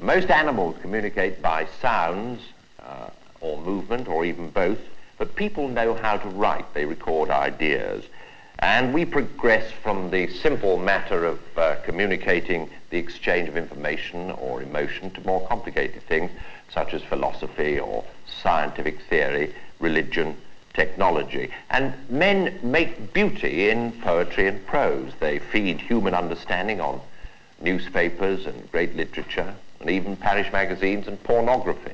Most animals communicate by sounds or movement or even both, but people know how to write. They record ideas. And we progress from the simple matter of communicating the exchange of information or emotion to more complicated things such as philosophy or scientific theory, religion, technology. And men make beauty in poetry and prose. They feed human understanding on newspapers and great literature and even parish magazines and pornography.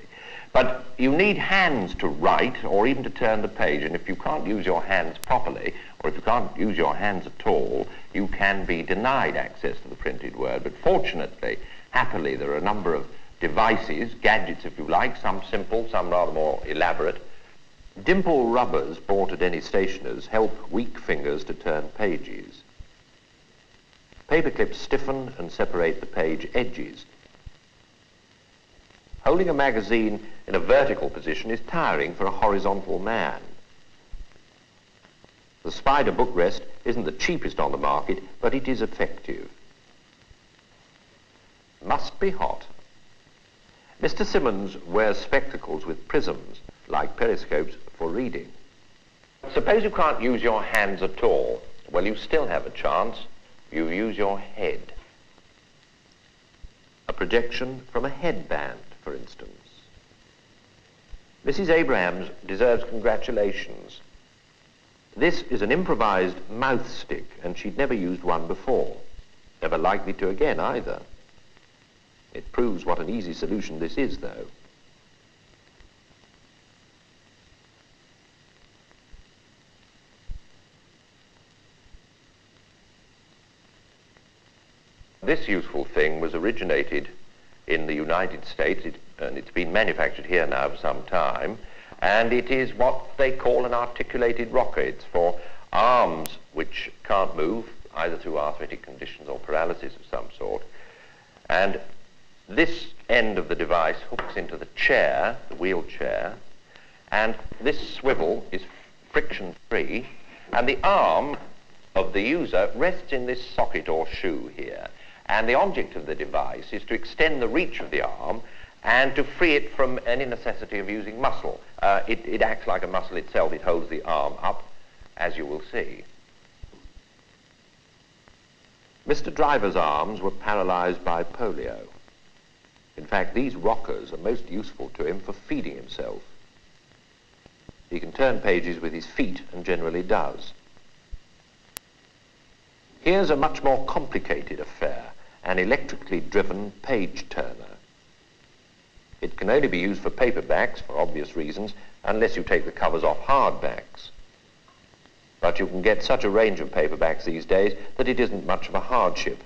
But you need hands to write or even to turn the page, and if you can't use your hands properly, or if you can't use your hands at all, you can be denied access to the printed word. But fortunately, happily, there are a number of devices, gadgets if you like, some simple, some rather more elaborate. Dimple rubbers bought at any stationer's help weak fingers to turn pages. Paper clips stiffen and separate the page edges. Holding a magazine in a vertical position is tiring for a horizontal man. The spider bookrest isn't the cheapest on the market, but it is effective. Must be hot. Mr. Simmons wears spectacles with prisms, like periscopes, for reading. Suppose you can't use your hands at all. Well, you still have a chance. You use your head. A projection from a headband, for instance. Mrs. Abrahams deserves congratulations. This is an improvised mouth stick, and she'd never used one before. Never likely to again, either. It proves what an easy solution this is, though. This useful thing was originated in the United States, and it's been manufactured here now for some time, and it is what they call an articulated rocker. It's for arms which can't move, either through arthritic conditions or paralysis of some sort. And this end of the device hooks into the chair, the wheelchair, and this swivel is friction-free, and the arm of the user rests in this socket or shoe here. And the object of the device is to extend the reach of the arm and to free it from any necessity of using muscle. It acts like a muscle itself. It holds the arm up, as you will see. Mr. Driver's arms were paralyzed by polio. In fact, these rockers are most useful to him for feeding himself. He can turn pages with his feet, and generally does. Here's a much more complicated affair, an electrically driven page turner. It can only be used for paperbacks, for obvious reasons, unless you take the covers off hardbacks. But you can get such a range of paperbacks these days that it isn't much of a hardship.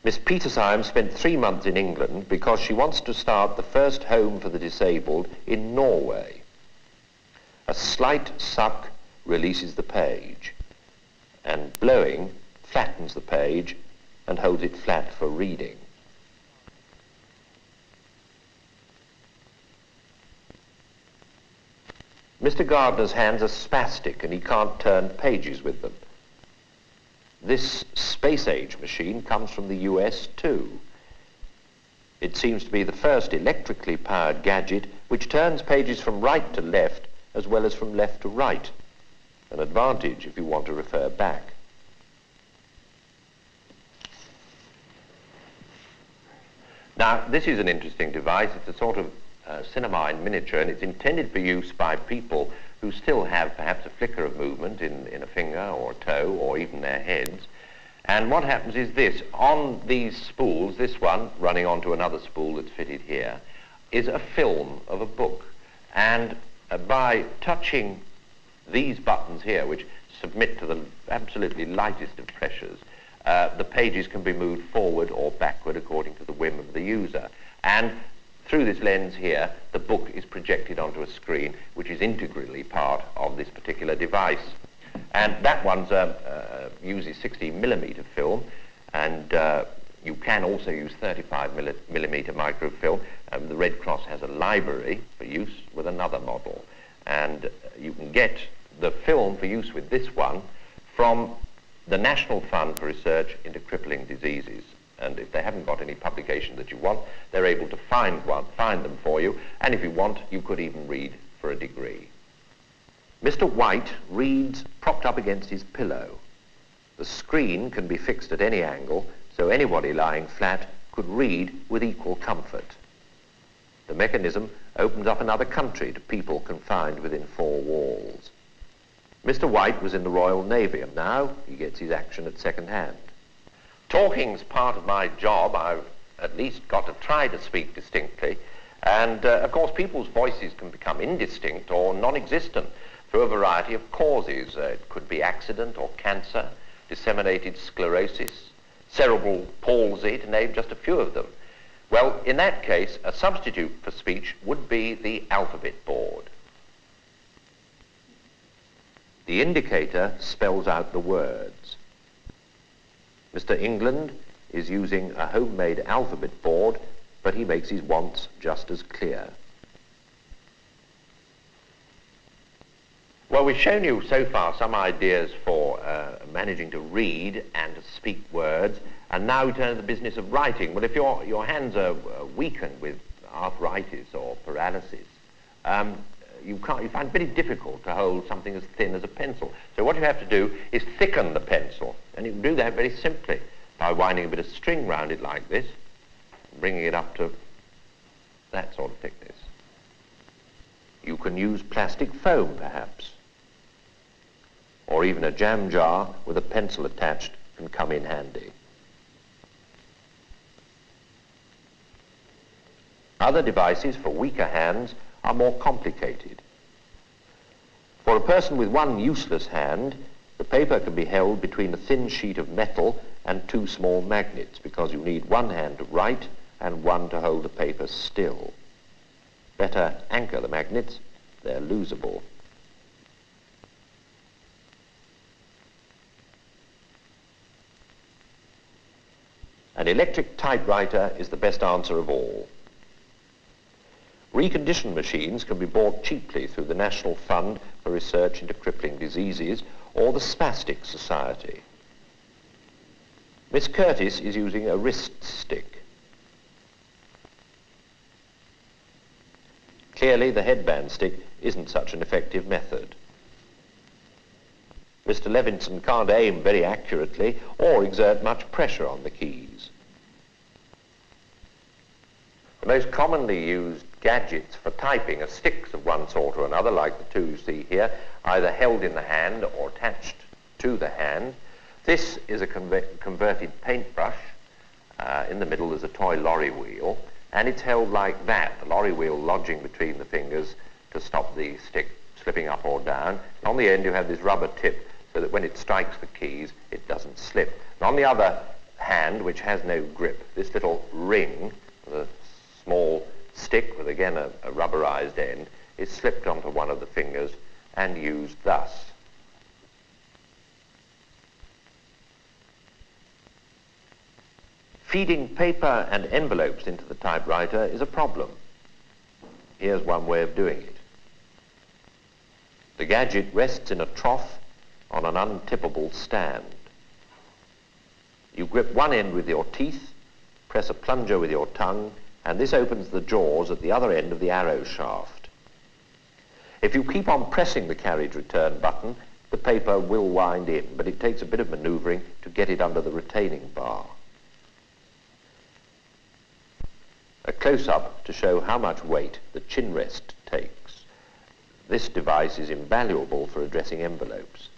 Miss Petersheim spent 3 months in England because she wants to start the first home for the disabled in Norway. A slight suck releases the page, and blowing flattens the page and holds it flat for reading. Mr. Gardner's hands are spastic and he can't turn pages with them. This space-age machine comes from the US too. It seems to be the first electrically powered gadget which turns pages from right to left as well as from left to right. An advantage if you want to refer back. Now, this is an interesting device. It's a sort of cinema in miniature, and it's intended for use by people who still have perhaps a flicker of movement in a finger or a toe or even their heads. And what happens is this: on these spools, this one running onto another spool that's fitted here, is a film of a book. And by touching these buttons here, which submit to the absolutely lightest of pressures, the pages can be moved forward or backward according to the whim of the user. And through this lens here, the book is projected onto a screen, which is integrally part of this particular device. And that one uses 16mm film, and You can also use 35mm microfilm. The Red Cross has a library for use with another model. And you can get the film for use with this one from the National Fund for Research into Crippling Diseases. And if they haven't got any publication that you want, they're able to find them for you. And if you want, you could even read for a degree. Mr. White reads propped up against his pillow. The screen can be fixed at any angle, so anybody lying flat could read with equal comfort. The mechanism opens up another country to people confined within 4 walls. Mr. White was in the Royal Navy, and now he gets his action at second hand. Talking's part of my job. I've at least got to try to speak distinctly, and of course people's voices can become indistinct or non-existent through a variety of causes. It could be accident or cancer, disseminated sclerosis, cerebral palsy, to name just a few of them. Well, in that case, a substitute for speech would be the alphabet board. The indicator spells out the words. Mr. England is using a homemade alphabet board, but he makes his wants just as clear. Well, we've shown you so far some ideas for managing to read and to speak words, and now we turn to the business of writing. Well, if your hands are weakened with arthritis or paralysis, you find it very difficult to hold something as thin as a pencil. So what you have to do is thicken the pencil, and you can do that very simply by winding a bit of string round it like this, bringing it up to that sort of thickness. You can use plastic foam, perhaps, or even a jam jar with a pencil attached can come in handy. Other devices for weaker hands are more complicated. For a person with one useless hand, the paper can be held between a thin sheet of metal and 2 small magnets, because you need one hand to write and one to hold the paper still. Better anchor the magnets, they're losable. An electric typewriter is the best answer of all. Reconditioned machines can be bought cheaply through the National Fund for Research into Crippling Diseases or the Spastic Society. Miss Curtis is using a wrist stick. Clearly, the headband stick isn't such an effective method. Mr. Levinson can't aim very accurately or exert much pressure on the keys. The most commonly used gadgets for typing are sticks of one sort or another, like the 2 you see here, either held in the hand or attached to the hand. This is a converted paintbrush. In the middle is a toy lorry wheel, and it's held like that, the lorry wheel lodging between the fingers to stop the stick slipping up or down. On the end you have this rubber tip so that when it strikes the keys it doesn't slip. And on the other hand, which has no grip, this little ring with a small stick with again a rubberized end is slipped onto one of the fingers and used thus. Feeding paper and envelopes into the typewriter is a problem. Here's one way of doing it. The gadget rests in a trough on an untippable stand. You grip one end with your teeth, press a plunger with your tongue, and this opens the jaws at the other end of the arrow shaft. If you keep on pressing the carriage return button, the paper will wind in, but it takes a bit of maneuvering to get it under the retaining bar. A close-up to show how much weight the chin rest takes. This device is invaluable for addressing envelopes.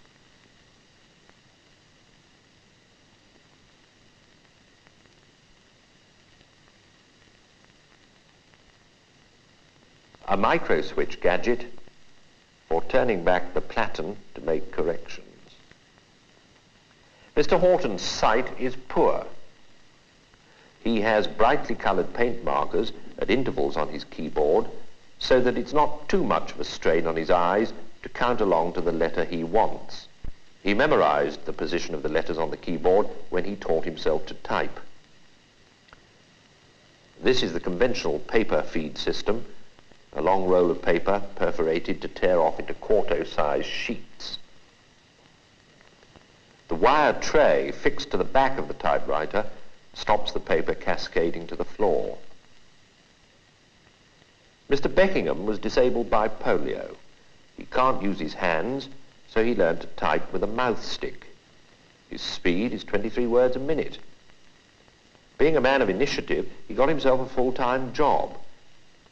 A micro-switch gadget for turning back the platen to make corrections. Mr. Horton's sight is poor. He has brightly coloured paint markers at intervals on his keyboard so that it's not too much of a strain on his eyes to count along to the letter he wants. He memorized the position of the letters on the keyboard when he taught himself to type. This is the conventional paper feed system, a long roll of paper perforated to tear off into quarto-sized sheets. The wire tray fixed to the back of the typewriter stops the paper cascading to the floor. Mr. Beckingham was disabled by polio. He can't use his hands, so he learned to type with a mouth stick. His speed is 23 words a minute. Being a man of initiative, he got himself a full-time job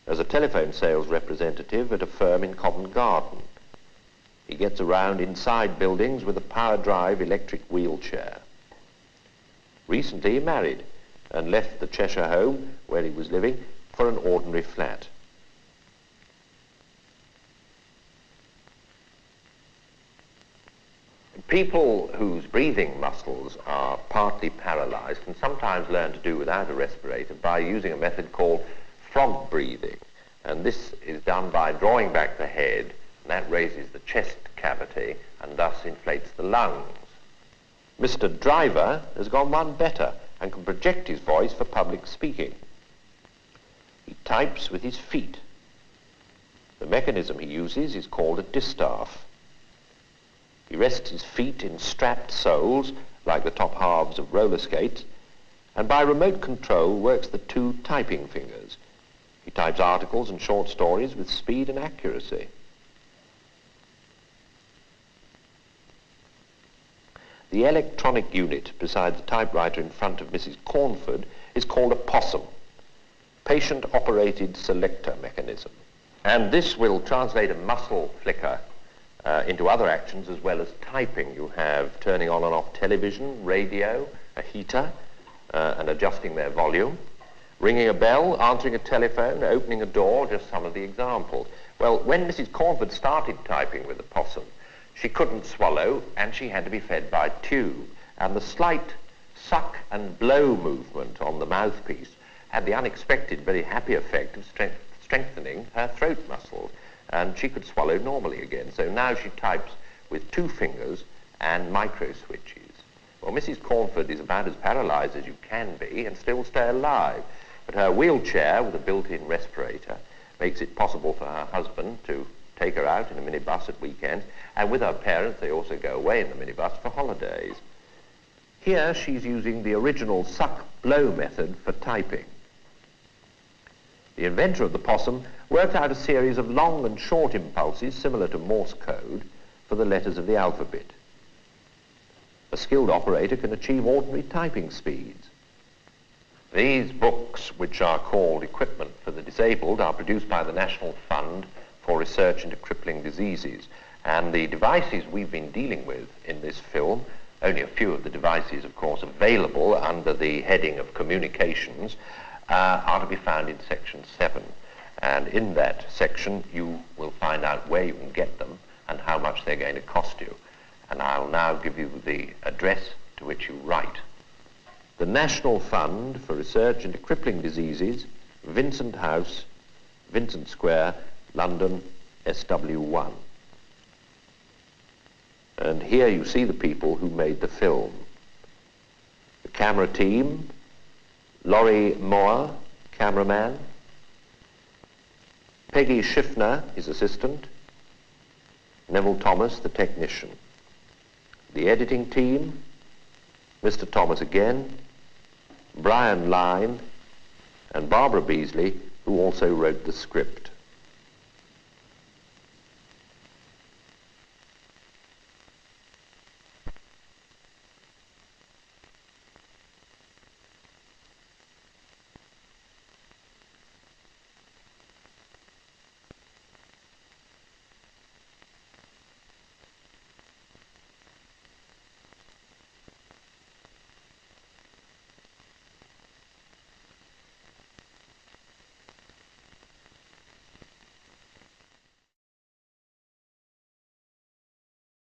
as a telephone sales representative at a firm in Covent Garden. He gets around inside buildings with a power-drive electric wheelchair. Recently he married and left the Cheshire home where he was living for an ordinary flat. People whose breathing muscles are partly paralyzed can sometimes learn to do without a respirator by using a method called frog breathing. And this is done by drawing back the head, and that raises the chest cavity and thus inflates the lungs. Mr. Driver has gone one better and can project his voice for public speaking. He types with his feet. The mechanism he uses is called a distaff. He rests his feet in strapped soles, like the top halves of roller skates, and by remote control works the two typing fingers. He types articles and short stories with speed and accuracy. The electronic unit beside the typewriter in front of Mrs. Cornford is called a POSSUM, Patient-Operated Selector Mechanism. And this will translate a muscle flicker into other actions as well as typing. You have turning on and off television, radio, a heater, and adjusting their volume, ringing a bell, answering a telephone, opening a door, just some of the examples. Well, when Mrs. Cornford started typing with the POSSUM, she couldn't swallow and she had to be fed by tube. And the slight suck and blow movement on the mouthpiece had the unexpected, very happy effect of strengthening her throat muscles. And she could swallow normally again. So now she types with two fingers and micro switches. Well, Mrs. Cornford is about as paralyzed as you can be and still stay alive. But her wheelchair with a built-in respirator makes it possible for her husband to take her out in a minibus at weekends, and with her parents they also go away in the minibus for holidays. Here she's using the original suck-blow method for typing. The inventor of the POSSUM worked out a series of long and short impulses similar to Morse code for the letters of the alphabet. A skilled operator can achieve ordinary typing speeds. These books, which are called Equipment for the Disabled, are produced by the National Fund for Research into Crippling Diseases. And the devices we've been dealing with in this film, only a few of the devices, of course, available under the heading of communications, are to be found in section 7. And in that section, you will find out where you can get them and how much they're going to cost you. And I'll now give you the address to which you write. The National Fund for Research into Crippling Diseases, Vincent House, Vincent Square, London, SW1. And here you see the people who made the film. The camera team, Laurie Moore, cameraman, Peggy Schiffner, his assistant, Neville Thomas, the technician. The editing team, Mr. Thomas again, Brian Lyne, and Barbara Beasley, who also wrote the script.